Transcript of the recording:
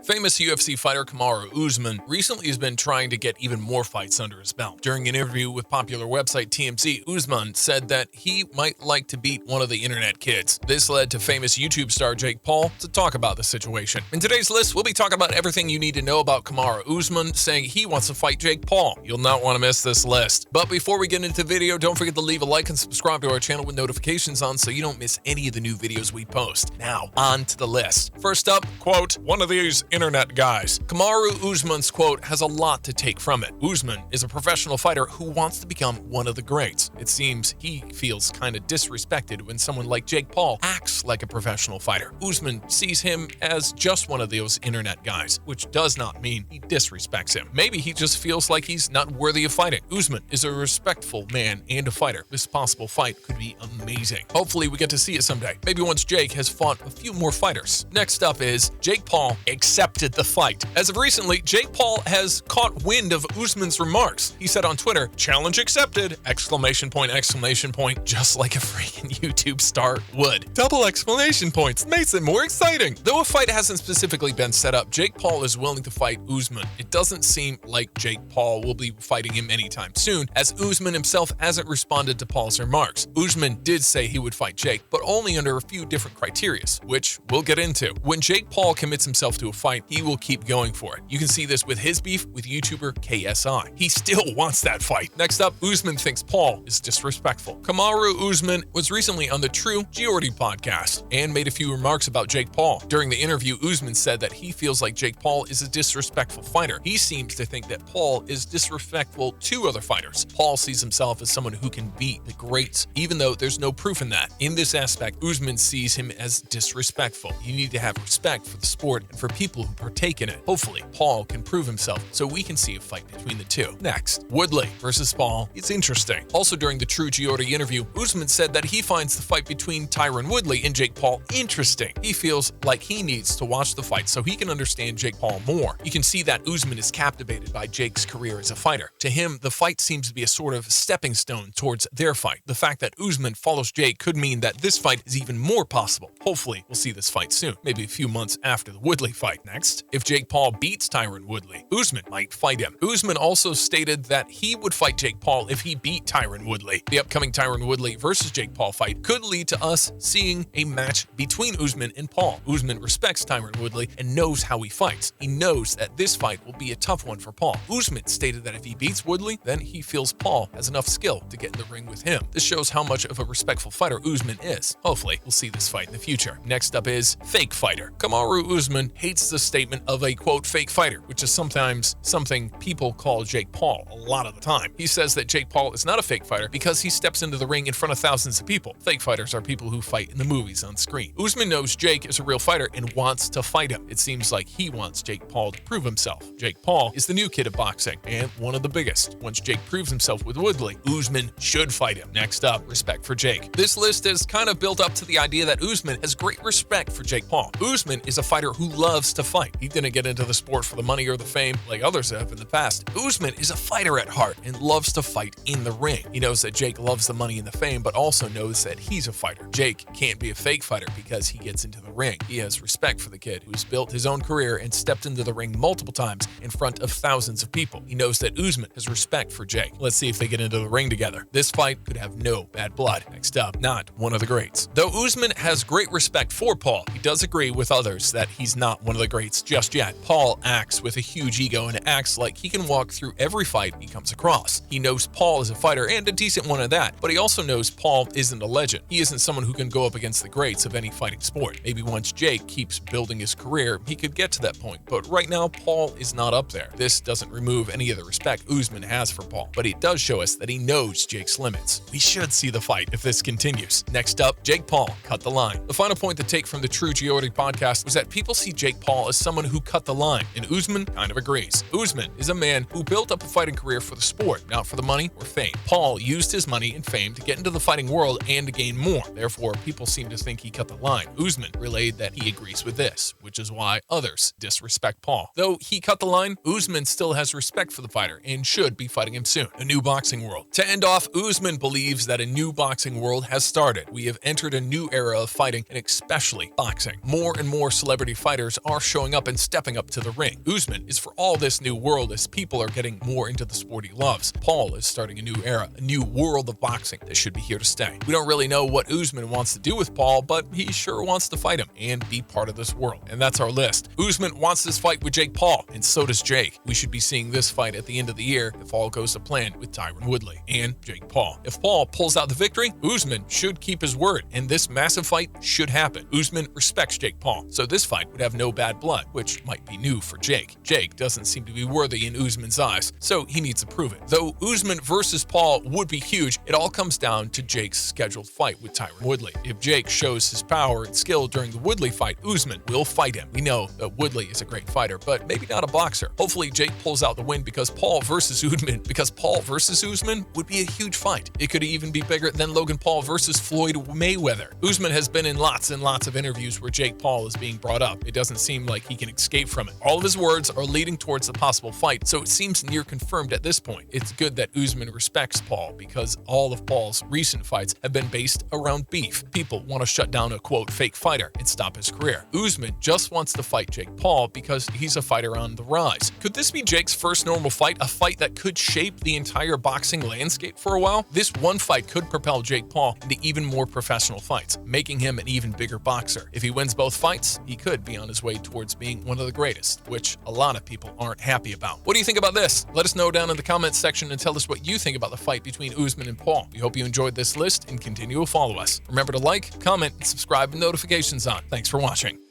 Famous UFC fighter Kamaru Usman recently has been trying to get even more fights under his belt. During an interview with popular website TMZ, Usman said that he might like to beat one of the internet kids. This led to famous YouTube star Jake Paul to talk about the situation. In today's list, we'll be talking about everything you need to know about Kamaru Usman saying he wants to fight Jake Paul. You'll not want to miss this list. But before we get into the video, don't forget to leave a like and subscribe to our channel with notifications on so you don't miss any of the new videos we post. Now, on to the list. First up, quote, one of these internet guys. Kamaru Usman's quote has a lot to take from it. Usman is a professional fighter who wants to become one of the greats. It seems he feels kind of disrespected when someone like Jake Paul acts like a professional fighter. Usman sees him as just one of those internet guys, which does not mean he disrespects him. Maybe he just feels like he's not worthy of fighting. Usman is a respectful man and a fighter. This possible fight could be amazing. Hopefully we get to see it someday. Maybe once Jake has fought a few more fighters. Next up is Jake Paul accepted the fight. As of recently, Jake Paul has caught wind of Usman's remarks. He said on Twitter, "Challenge accepted!" Exclamation point, just like a freaking YouTube star would. Double exclamation points makes it more exciting. Though a fight hasn't specifically been set up, Jake Paul is willing to fight Usman. It doesn't seem like Jake Paul will be fighting him anytime soon, as Usman himself hasn't responded to Paul's remarks. Usman did say he would fight Jake, but only under a few different criteria, which we'll get into. When Jake Paul commits himself to a fight, he will keep going for it. You can see this with his beef with YouTuber KSI. He still wants that fight. Next up, Usman thinks Paul is disrespectful. Kamaru Usman was recently on the True Geordie podcast and made a few remarks about Jake Paul. During the interview, Usman said that he feels like Jake Paul is a disrespectful fighter. He seems to think that Paul is disrespectful to other fighters. Paul sees himself as someone who can beat the greats, even though there's no proof in that. In this aspect, Usman sees him as disrespectful. You need to have respect for the sport and for people who partake in it. Hopefully, Paul can prove himself so we can see a fight between the two. Next, Woodley versus Paul is interesting. Also during the True Geordie interview, Usman said that he finds the fight between Tyron Woodley and Jake Paul interesting. He feels like he needs to watch the fight so he can understand Jake Paul more. You can see that Usman is captivated by Jake's career as a fighter. To him, the fight seems to be a sort of stepping stone towards their fight. The fact that Usman follows Jake could mean that this fight is even more possible. Hopefully, we'll see this fight soon, maybe a few months after the Woodley fight. Next, if Jake Paul beats Tyron Woodley, Usman might fight him. Usman also stated that he would fight Jake Paul if he beat Tyron Woodley. The upcoming Tyron Woodley versus Jake Paul fight could lead to us seeing a match between Usman and Paul. Usman respects Tyron Woodley and knows how he fights. He knows that this fight will be a tough one for Paul. Usman stated that if he beats Woodley, then he feels Paul has enough skill to get in the ring with him. This shows how much of a respectful fighter Usman is. Hopefully, we'll see this fight in the future. Next up is fake fighter. Kamaru Usman hates the statement of a, quote, fake fighter, which is sometimes something people call Jake Paul a lot of the time. He says that Jake Paul is not a fake fighter because he steps into the ring in front of thousands of people. Fake fighters are people who fight in the movies on screen. Usman knows Jake is a real fighter and wants to fight him. It seems like he wants Jake Paul to prove himself. Jake Paul is the new kid at boxing and one of the biggest. Once Jake proves himself with Woodley, Usman should fight him. Next up, respect for Jake. This list is kind of built up to the idea that Usman has great respect for Jake Paul. Usman is a fighter who loves to fight. He didn't get into the sport for the money or the fame like others have in the past. Usman is a fighter at heart and loves to fight in the ring. He knows that Jake loves the money and the fame, but also knows that he's a fighter. Jake can't be a fake fighter because he gets into the ring. He has respect for the kid who's built his own career and stepped into the ring multiple times in front of thousands of people. He knows that Usman has respect for Jake. Let's see if they get into the ring together. This fight could have no bad blood. Next up, not one of the greats. Though Usman has great respect for Paul, he does agree with others that he's not one of the greats just yet. Paul acts with a huge ego and acts like he can walk through every fight he comes across. He knows Paul is a fighter and a decent one at that, but he also knows Paul isn't a legend. He isn't someone who can go up against the greats of any fighting sport. Maybe once Jake keeps building his career, he could get to that point, but right now Paul is not up there. This doesn't remove any of the respect Usman has for Paul, but it does show us that he knows Jake's limits. We should see the fight if this continues. Next up, Jake Paul cut the line. The final point to take from the True Geordie podcast was that people see Jake Paul as someone who cut the line, and Usman kind of agrees. Usman is a man who built up a fighting career for the sport, not for the money or fame. Paul used his money and fame to get into the fighting world and to gain more. Therefore, people seem to think he cut the line. Usman relayed that he agrees with this, which is why others disrespect Paul. Though he cut the line, Usman still has respect for the fighter and should be fighting him soon. A new boxing world. To end off, Usman believes that a new boxing world has started. We have entered a new era of fighting and especially boxing. More and more celebrity fighters are showing showing up and stepping up to the ring. Usman is for all this new world as people are getting more into the sport he loves. Paul is starting a new era, a new world of boxing that should be here to stay. We don't really know what Usman wants to do with Paul, but he sure wants to fight him and be part of this world. And that's our list. Usman wants this fight with Jake Paul, and so does Jake. We should be seeing this fight at the end of the year if all goes to plan with Tyron Woodley and Jake Paul. If Paul pulls out the victory, Usman should keep his word, and this massive fight should happen. Usman respects Jake Paul, so this fight would have no bad blood, which might be new for Jake. Jake doesn't seem to be worthy in Usman's eyes, so he needs to prove it. Though Usman versus Paul would be huge, it all comes down to Jake's scheduled fight with Tyron Woodley. If Jake shows his power and skill during the Woodley fight, Usman will fight him. We know that Woodley is a great fighter, but maybe not a boxer. Hopefully Jake pulls out the win because Paul versus Usman would be a huge fight. It could even be bigger than Logan Paul versus Floyd Mayweather. Usman has been in lots and lots of interviews where Jake Paul is being brought up. It doesn't seem like he can escape from it. All of his words are leading towards a possible fight, so it seems near confirmed at this point. It's good that Usman respects Paul because all of Paul's recent fights have been based around beef. People want to shut down a quote fake fighter and stop his career. Usman just wants to fight Jake Paul because he's a fighter on the rise. Could this be Jake's first normal fight, a fight that could shape the entire boxing landscape for a while? This one fight could propel Jake Paul into even more professional fights, making him an even bigger boxer. If he wins both fights, he could be on his way towards being one of the greatest, which a lot of people aren't happy about. What do you think about this? Let us know down in the comments section and tell us what you think about the fight between Usman and Paul. We hope you enjoyed this list and continue to follow us. Remember to like, comment, and subscribe with notifications on. Thanks for watching.